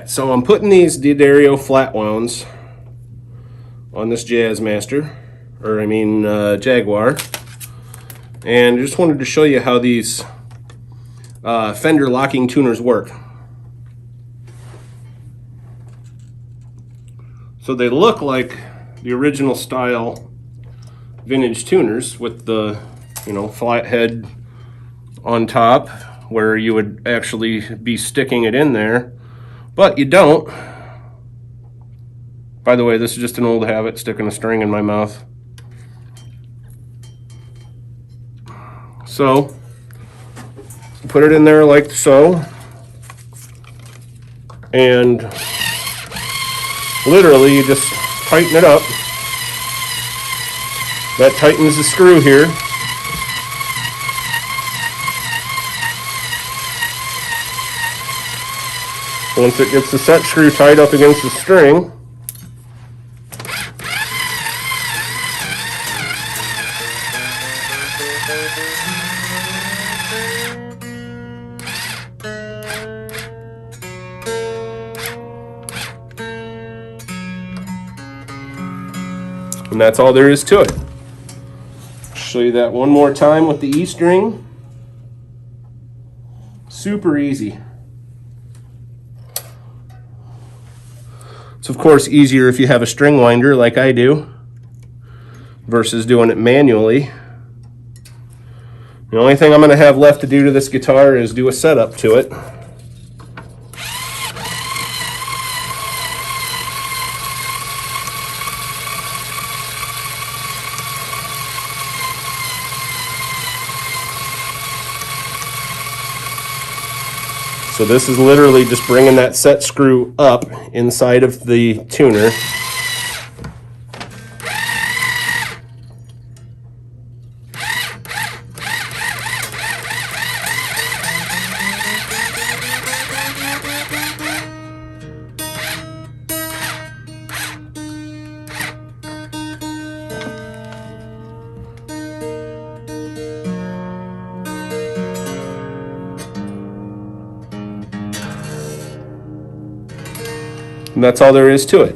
so I'm putting these D'Addario flat wounds on this Jazzmaster, or I mean Jaguar, and I just wanted to show you how these Fender locking tuners work. So they look like the original style vintage tuners with the, you know, flat head on top where you would actually be sticking it in there, but you don't. By the way, this is just an old habit, sticking a string in my mouth. So put it in there like so, and literally you just tighten it up. That tightens the screw here. Once it gets the set screw tied up against the string, and that's all there is to it. Show you that one more time with the E-string. Super easy. It's of course easier if you have a string winder like I do versus doing it manually. The only thing I'm going to have left to do to this guitar is do a setup to it. So this is literally just bringing that set screw up inside of the tuner. And that's all there is to it.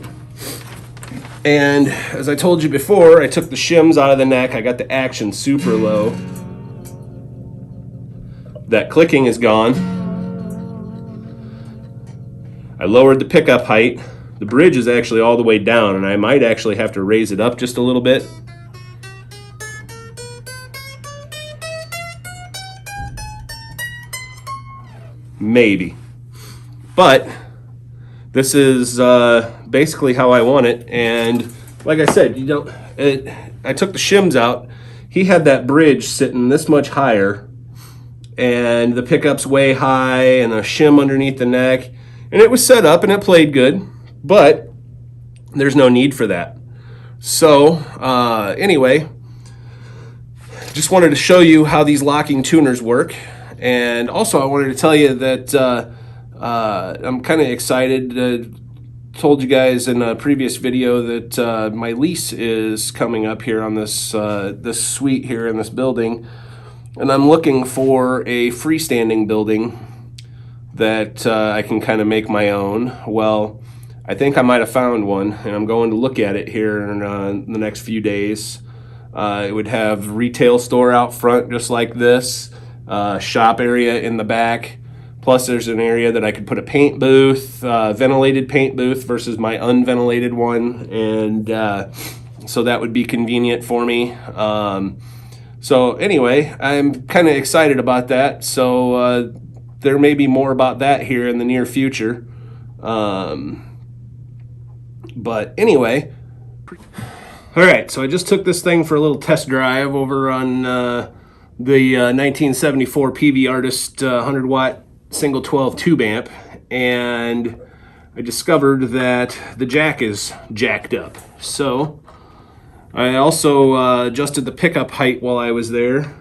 And as I told you before, I took the shims out of the neck. I got the action super low. That clicking is gone. I lowered the pickup height. The bridge is actually all the way down, and I might actually have to raise it up just a little bit. Maybe. But this is basically how I want it, and like I said, you don't. I took the shims out. He had that bridge sitting this much higher, and the pickup's way high, and a shim underneath the neck, and it was set up and it played good, but there's no need for that. So anyway, just wanted to show you how these locking tuners work, and also I wanted to tell you that. I'm kind of excited. Told you guys in a previous video that my lease is coming up here on this this suite here in this building, and I'm looking for a freestanding building that I can kind of make my own. Well, I think I might have found one, and I'm going to look at it here in the next few days. It would have retail store out front just like this, shop area in the back. Plus there's an area that I could put a paint booth, ventilated paint booth versus my unventilated one, and so that would be convenient for me. So anyway, I'm kind of excited about that, so there may be more about that here in the near future. But anyway, all right, so I just took this thing for a little test drive over on the 1974 PV Artist 100 watt single 12 tube amp, and I discovered that the jack is jacked up. So I also adjusted the pickup height while I was there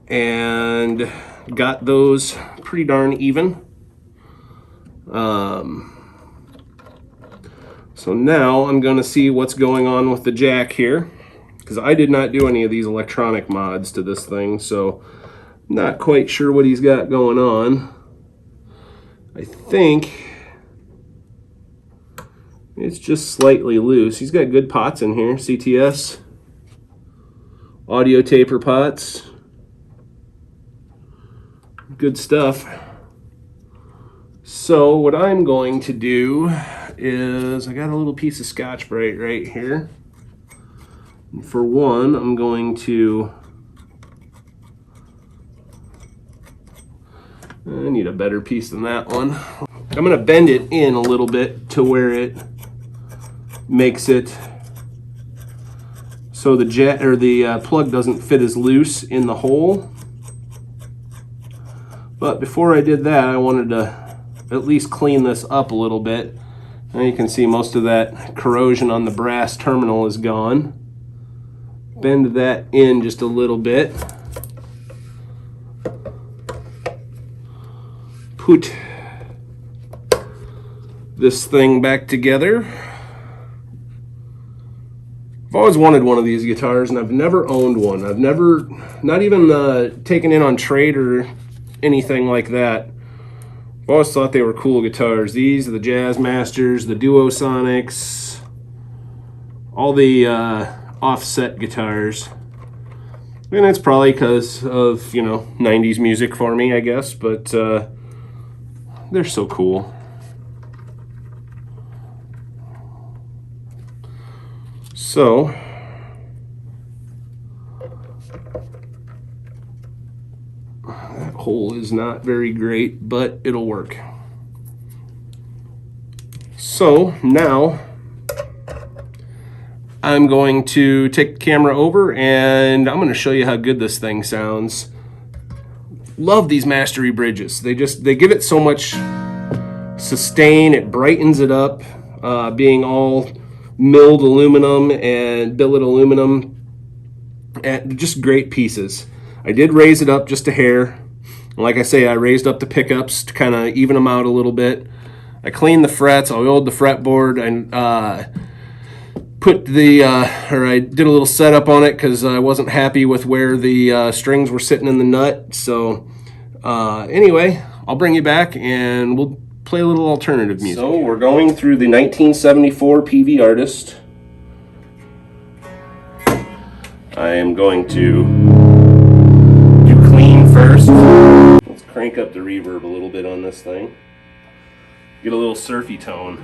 and got those pretty darn even. So now I'm going to see what's going on with the jack here, because I did not do any of these electronic mods to this thing, so not quite sure what he's got going on. I think It's just slightly loose. He's got good pots in here, CTS. Audio taper pots. Good stuff. So what I'm going to do is, I got a little piece of Scotch-Brite right here. And for one, I'm going to, I need a better piece than that one. I'm going to bend it in a little bit to where it makes it so the jet or the plug doesn't fit as loose in the hole. But before I did that, I wanted to at least clean this up a little bit. Now you can see most of that corrosion on the brass terminal is gone. Bend that in just a little bit. Put this thing back together. I've always wanted one of these guitars, and I've never owned one. I've never, not even taken in on trade or anything like that. I've always thought they were cool guitars. These are the Jazz Masters, the Duo Sonics, all the offset guitars. And it's probably because of, you know, 90s music for me, I guess, but they're so cool. So, that hole is not very great, but it'll work. So now I'm going to take the camera over and I'm going to show you how good this thing sounds. Love these Mastery Bridges. They give it so much sustain. It brightens it up, being all milled aluminum and billet aluminum, and just great pieces. I did raise it up just a hair. Like I say, I raised up the pickups to kind of even them out a little bit. I cleaned the frets, I oiled the fretboard, and put the, I did a little setup on it because I wasn't happy with where the strings were sitting in the nut. So anyway, I'll bring you back and we'll play a little alternative music. So we're going through the 1974 PV Artist. I am going to do clean first. Let's crank up the reverb a little bit on this thing. Get a little surfy tone.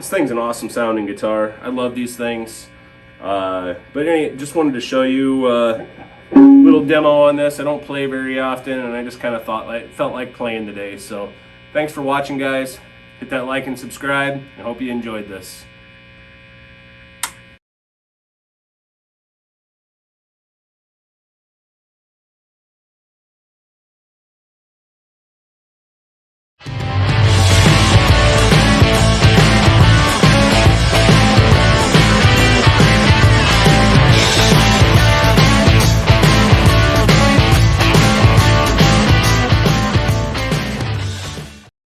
This thing's an awesome sounding guitar. I love these things. But anyway, just wanted to show you a little demo on this. I don't play very often, and I just kind of felt like playing today. So thanks for watching, guys. Hit that like and subscribe. I hope you enjoyed this.